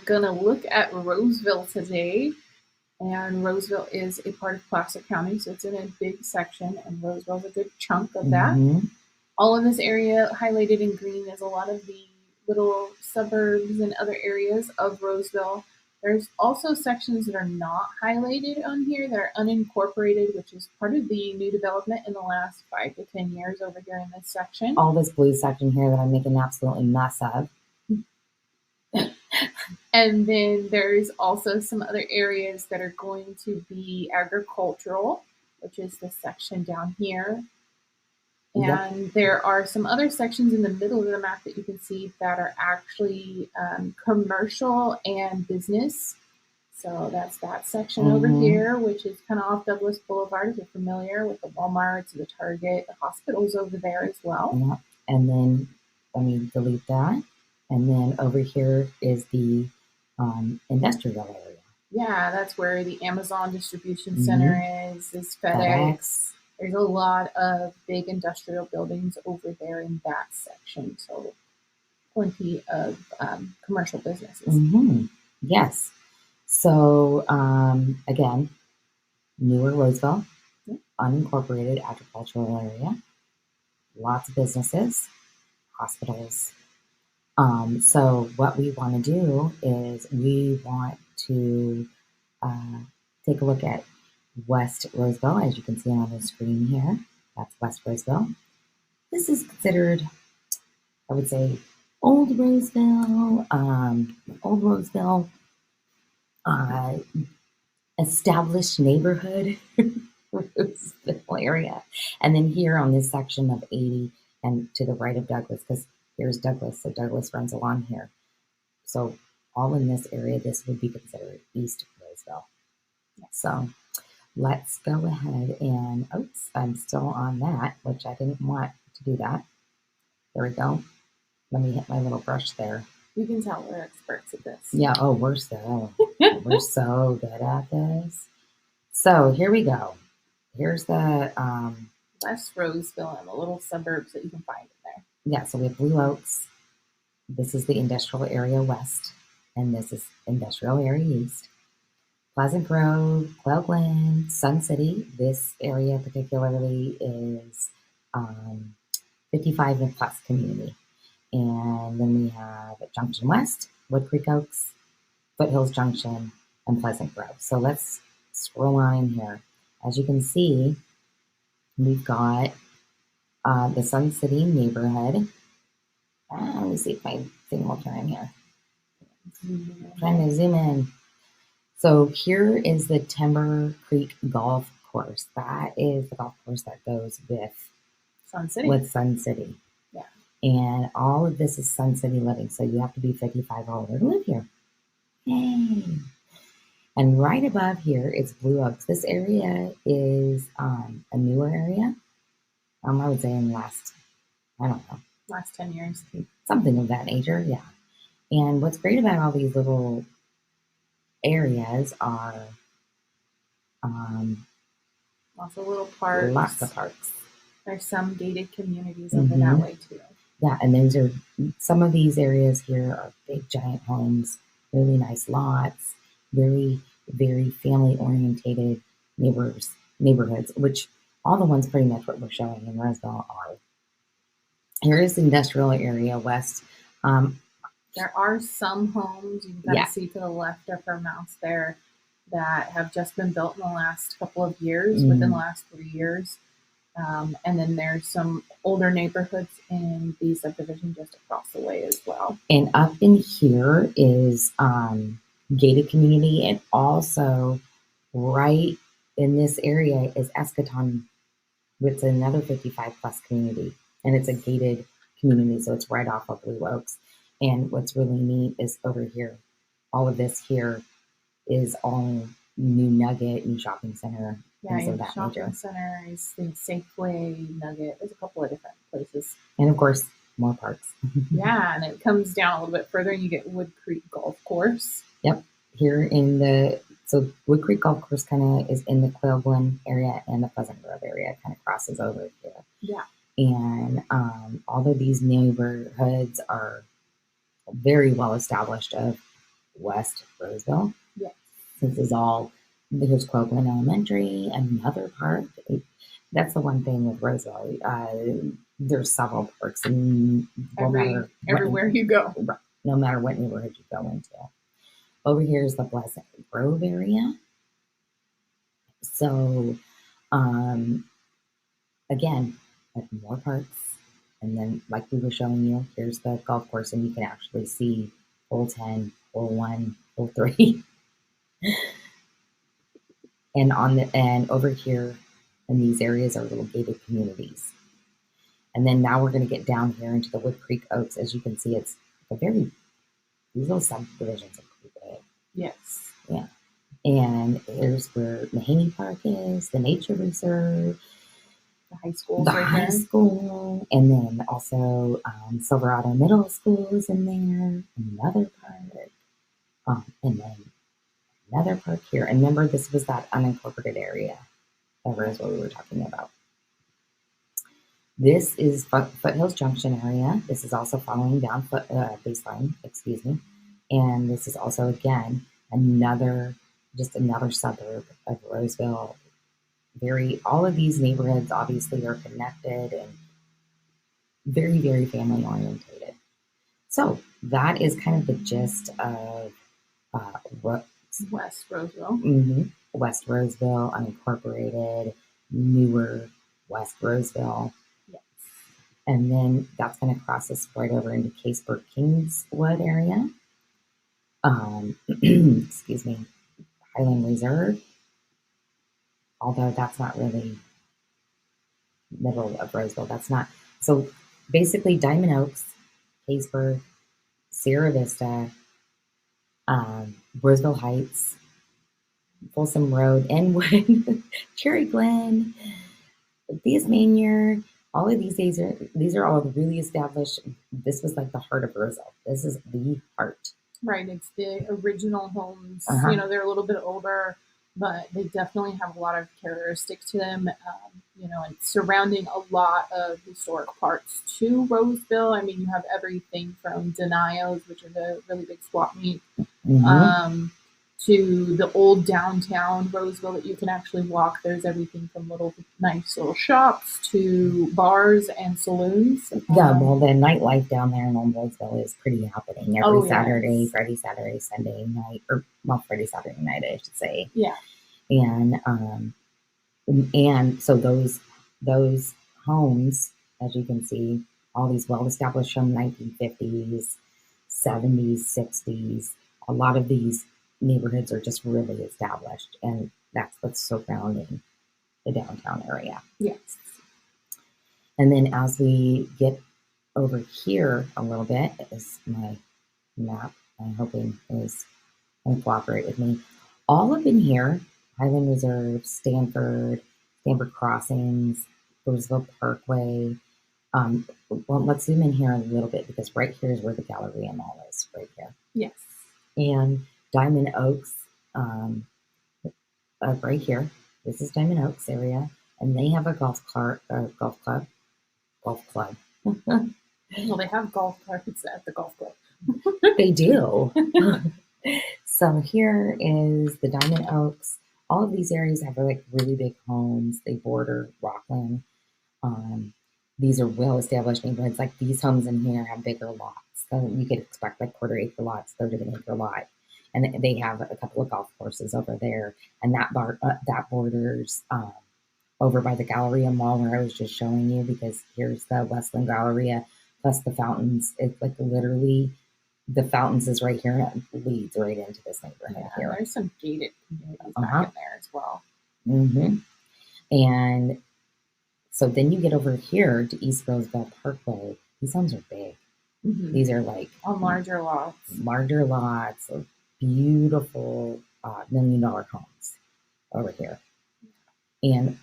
gonna look at Roseville today. And Roseville is a part of Placer County, so it's in a big section, and Roseville's a good chunk of that. Mhm. All of this area highlighted in green is a lot of the little suburbs and other areas of Roseville. There's also sections that are not highlighted on here that are unincorporated, which is part of the new development in the last 5 to 10 years over here in this section. All this blue section here that I'm making an absolutely mess of. And then there's also some other areas that are going to be agricultural, which is this section down here. And there are some other sections in the middle of the map that you can see that are actually commercial and business. So that's that section over here, which is kind of off Douglas Boulevard, if you're familiar with the Walmarts, the Target, the hospitals over there as well. Yeah. And then let me delete that. And then over here is the industrial area. Yeah, that's where the Amazon distribution center is FedEx. There's a lot of big industrial buildings over there in that section. So plenty of commercial businesses. Yes. So again, newer Roseville, unincorporated agricultural area, lots of businesses, hospitals. So what we want to do is we want to take a look at West Roseville, as you can see on the screen here. That's West Roseville. This is considered, I would say, Old Roseville, established neighborhood, Roseville area. And then here on this section of 80 and to the right of Douglas, because here's Douglas, so Douglas runs along here. So all in this area, this would be considered East Roseville. So let's go ahead and, oops, I'm still on that, which I didn't want to do that. There we go. Let me hit my little brush there. You can tell we're experts at this. Yeah, we're so good at this. So here we go. Here's the West Roseville and the little suburbs that you can find in there. Yeah, so we have Blue Oaks. This is the industrial area west, and this is industrial area east. Pleasant Grove, Quail Glen, Sun City. This area particularly is 55 and plus community. And then we have Junction West, Wood Creek Oaks, Foothills Junction, and Pleasant Grove. So let's scroll on in here. As you can see, we've got the Sun City neighborhood. Let me see if my thing will turn in here. Trying to zoom in. So here is the Timber Creek Golf Course. That is the golf course that goes with Sun City. Yeah. And all of this is Sun City living. So you have to be 55 or older to live here. Yay. And right above here is Blue Oaks. This area is a newer area. I would say in the last, I don't know. Last 10 years. Something of that nature, yeah. And what's great about all these little areas are lots of little parks. Lots of parks. There's some gated communities over that way too. Yeah, and those are some of these areas here are big giant homes, really nice lots, very, very family orientated neighborhoods, which all the ones pretty much what we're showing in Roseville are. Here is the industrial area west. There are some homes you can see to the left of her mouse there that have just been built in the last couple of years, within the last 3 years. And then there's some older neighborhoods in the subdivision just across the way as well. And up in here is gated community, and also right in this area is Eschaton, which is another 55 plus community, and it's a gated community, so it's right off of Blue Oaks. And what's really neat is over here, all of this here is all new Nugget, new shopping center. Yeah, your shopping center is the Safeway, Nugget. There's a couple of different places. And of course, more parks. Yeah, and it comes down a little bit further and you get Wood Creek Golf Course. Yep. Here so Wood Creek Golf Course kind of is in the Quail Glen area, and the Pleasant Grove area kind of crosses over here. Yeah. And all of these neighborhoods are very well established of West Roseville. Yes. This is all, here's Copeland Elementary, another park. That's the one thing with Roseville. There's several parks, and everywhere you go. No matter what neighborhood you go into. Over here is the Pleasant Grove area. So, again, like more parks. And then, like we were showing you, here's the golf course, and you can actually see hole 10, hole 1, hole 3. And over here in these areas are little gated communities. And then now we're going to get down here into the Wood Creek Oaks. As you can see, it's these little subdivisions are pretty big. Yes. Yeah. And here's where Mahaney Park is, the nature reserve, the high school, school, and then also Silverado Middle School is in there. Another park, and then another park here. And remember, this was that unincorporated area. That is what we were talking about. This is Foothills Junction area. This is also following down Baseline, excuse me. And this is also, again, another suburb of Roseville. All of these neighborhoods obviously are connected and very, very family orientated. So that is kind of the gist of West Roseville. Mm-hmm. West Roseville, unincorporated, newer West Roseville. Yes. And then that's going to cross us right over into Caseburg Kingswood area. Excuse me, Highland Reserve. Although that's not really middle of Roseville. That's not. So basically Diamond Oaks, Caseburg, Sierra Vista, Roseville Heights, Folsom Road, Enwood, Cherry Glen, Theas Manier, all of these are all really established. This was like the heart of Roseville. This is the heart. Right. It's the original homes. Uh-huh. They're a little bit older, but they definitely have a lot of characteristics to them. And surrounding a lot of historic parts to Roseville. I mean, you have everything from Denios, which are the really big swap meet, to the old downtown Roseville that you can actually walk. There's everything from nice little shops to bars and saloons. Yeah, well, the nightlife down there in Old Roseville is pretty happening every Saturday, yes. Friday, Saturday, Sunday night, Friday, Saturday night, I should say. Yeah. And so those homes, as you can see, all these well-established from 1950s, 70s, 60s, a lot of these neighborhoods are just really established, and that's what's surrounding the downtown area. Yes. And then as we get over here a little bit, is my map. I'm hoping is going to cooperate with me. All up in here, Highland Reserve, Stanford Crossings, Roseville Parkway. Well, let's zoom in here a little bit because right here is where the Galleria Mall is, right here. Yes. And Diamond Oaks, right here. This is Diamond Oaks area, and they have a golf club. Well, they have golf carts at the golf club. They do. So here is the Diamond Oaks. All of these areas have like really big homes. They border Rockland. These are well-established neighborhoods. Like these homes in here have bigger lots. So you could expect like quarter-acre lots, third of an acre lot. And they have a couple of golf courses over there. And that borders over by the Galleria Mall where I was just showing you, because here's the Westland Galleria plus the fountains. It's like literally the fountains is right here and it leads right into this neighborhood here. There's some gated communities back in there as well. Mm-hmm. And so then you get over here to East Roseville Parkway. These homes are big. Mm-hmm. These are like on larger lots of beautiful $1 million homes over here. And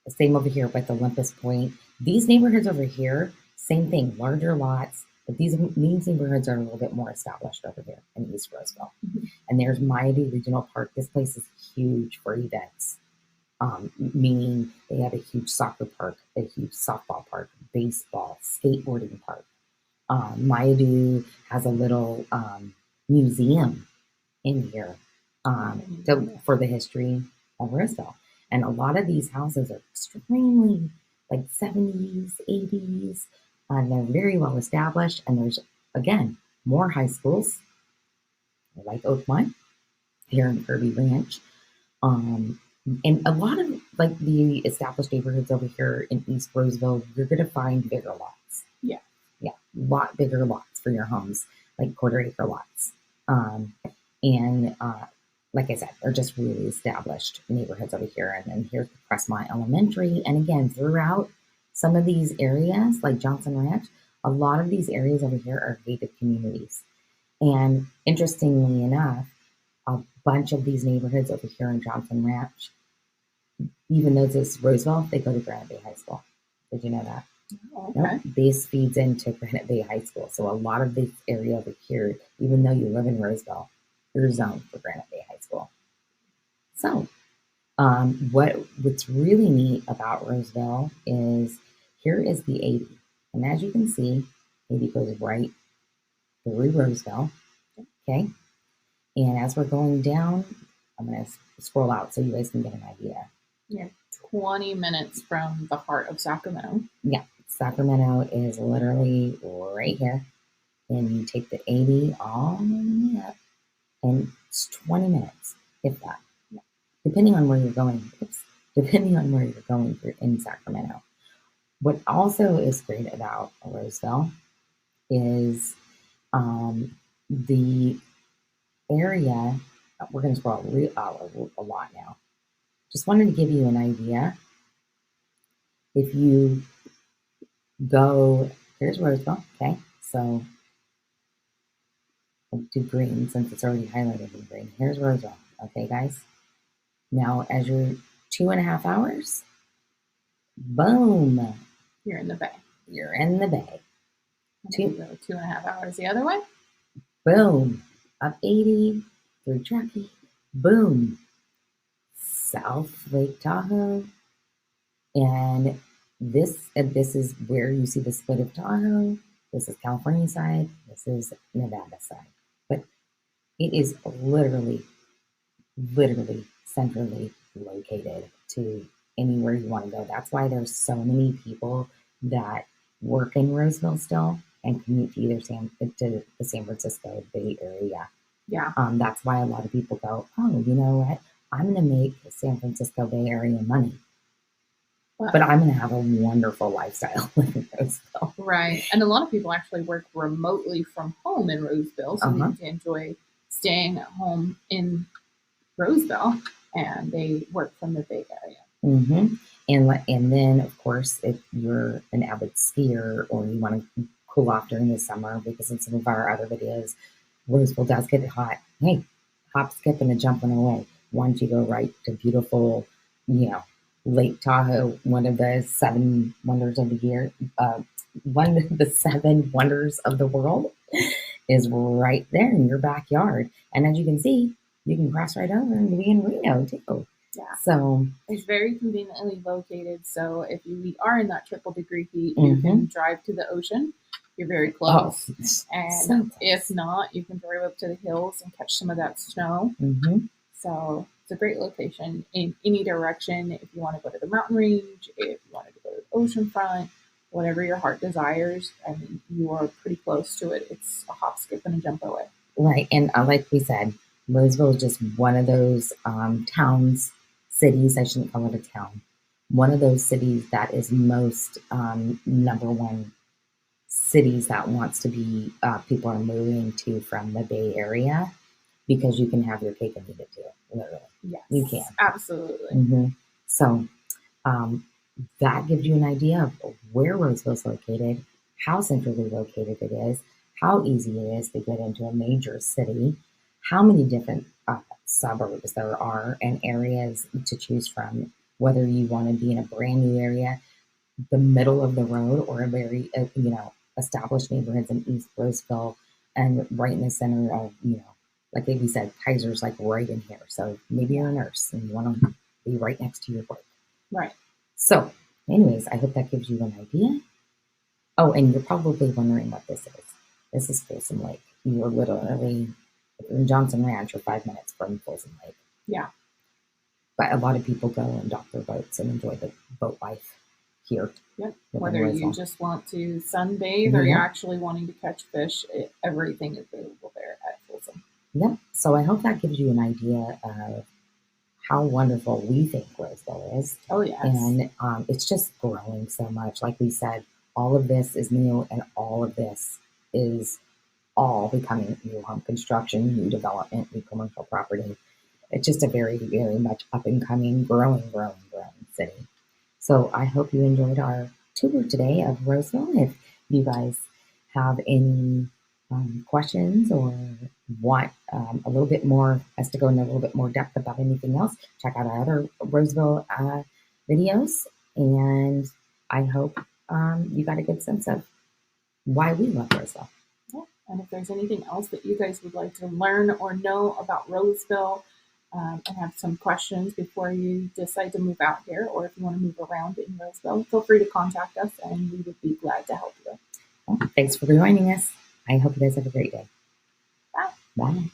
same over here with Olympus Point. These neighborhoods over here, same thing, larger lots, but these neighborhoods are a little bit more established over here in East Roseville. Mm-hmm. And there's Maidu Regional Park. This place is huge for events, meaning they have a huge soccer park, a huge softball park, baseball, skateboarding park. Maidu has a little museum in here for the history of Roseville. And a lot of these houses are extremely like 70s, 80s, and they're very well established. And there's, again, more high schools like Oakmont here in Kirby Ranch. And a lot of like the established neighborhoods over here in East Roseville, you're going to find bigger lots. Yeah. Yeah. Lot bigger lots for your homes, like quarter-acre lots. And like I said, they're just really established neighborhoods over here. And then here's the Crestmont Elementary. And again, throughout some of these areas, like Johnson Ranch, a lot of these areas over here are gated communities. And interestingly enough, a bunch of these neighborhoods over here in Johnson Ranch, even though it's Roseville, they go to Granite Bay High School. Did you know that? Okay. Nope. Base feeds into Granite Bay High School. So a lot of this area over here, even though you live in Roseville, you're zoned for Granite Bay High School. So what's really neat about Roseville is here is the 80. And as you can see, 80 goes right through Roseville. Okay. And as we're going down, I'm going to scroll out so you guys can get an idea. Yeah, 20 minutes from the heart of Sacramento. Yeah, Sacramento is literally right here. And you take the 80 all the way up, and it's 20 minutes, if that. Yeah. Depending on where you're going. Depending on where you're going in Sacramento. What also is great about Roseville is the area. We're going to scroll a lot now. Just wanted to give you an idea. If you go, here's Roseville, okay? So we'll do green since it's already highlighted in green. Here's Roseville, okay, guys? Now, as you're 2.5 hours, boom. You're in the bay. You're in the bay. You go 2.5 hours the other way. Boom. Up 80 through Truckee. Boom. South Lake Tahoe. And this is where you see the split of Tahoe. This is California side. This is Nevada side. But it is literally centrally located to anywhere you want to go. That's why there's so many people that work in Roseville still and commute to either to the San Francisco Bay Area. Yeah. That's why a lot of people go, oh, you know what? I'm going to make the San Francisco Bay Area money. But I'm going to have a wonderful lifestyle in Roseville. Right. And a lot of people actually work remotely from home in Roseville. So they get to enjoy staying at home in Roseville, and they work from the Bay Area. Mm-hmm. And then, of course, if you're an avid skier or you want to cool off during the summer, because in some of our other videos, Roseville does get hot. Hey, hop, skip, and a jump away. Once you go right to beautiful, Lake Tahoe, one of the 7 wonders of the year, one of the 7 wonders of the world, is right there in your backyard. And as you can see, you can cross right over and be in Reno too. Yeah. So it's very conveniently located. So if we are in that triple degree heat, you can drive to the ocean. You're very close. Oh, and so close. If not, you can drive up to the hills and catch some of that snow. Mm-hmm. So it's a great location in any direction. If you want to go to the mountain range, if you wanted to go to the ocean front, whatever your heart desires, I mean, you are pretty close to it. It's a hop, skip, and a jump away. Right. And like we said, Roseville is just one of those cities, I shouldn't call it a town, one of those cities that is most number one cities that wants to be, people are moving to from the Bay Area, because you can have your cake and eat it too, literally. Yes, you can. Absolutely. Mm-hmm. So that gives you an idea of where Roseville is located, how centrally located it is, how easy it is to get into a major city, how many different suburbs there are and areas to choose from, whether you want to be in a brand new area, the middle of the road, or a very, established neighborhoods in East Roseville, and right in the center of, like we said, Kaiser's like right in here. So maybe you're a nurse and you want to be right next to your work. Right. So anyways, I hope that gives you an idea. Oh, and you're probably wondering what this is. This is Folsom Lake. You're literally If you're in Johnson Ranch, you're 5 minutes from Folsom Lake. Yeah. But a lot of people go and dock their boats and enjoy the boat life here. Yep. within Whether you Roseville. just want to sunbathe or Mhm. you're actually wanting to catch fish, everything is available there at Folsom. Yep. So I hope that gives you an idea of how wonderful we think Roseville is. Oh, yes. And it's just growing so much. Like we said, all of this is new, and all of this is all becoming new home construction, new development, new commercial property. It's just a very, very much up and coming, growing city. So I hope you enjoyed our tour today of Roseville. If you guys have any questions or want a little bit more, us to go into a little bit more depth about anything else, check out our other Roseville videos. And I hope you got a good sense of why we love Roseville. Yeah. And if there's anything else that you guys would like to learn or know about Roseville, and have some questions before you decide to move out here, or if you want to move around in Roseville, feel free to contact us and we would be glad to help you. Well, thanks for joining us. I hope you guys have a great day. Bye. Bye.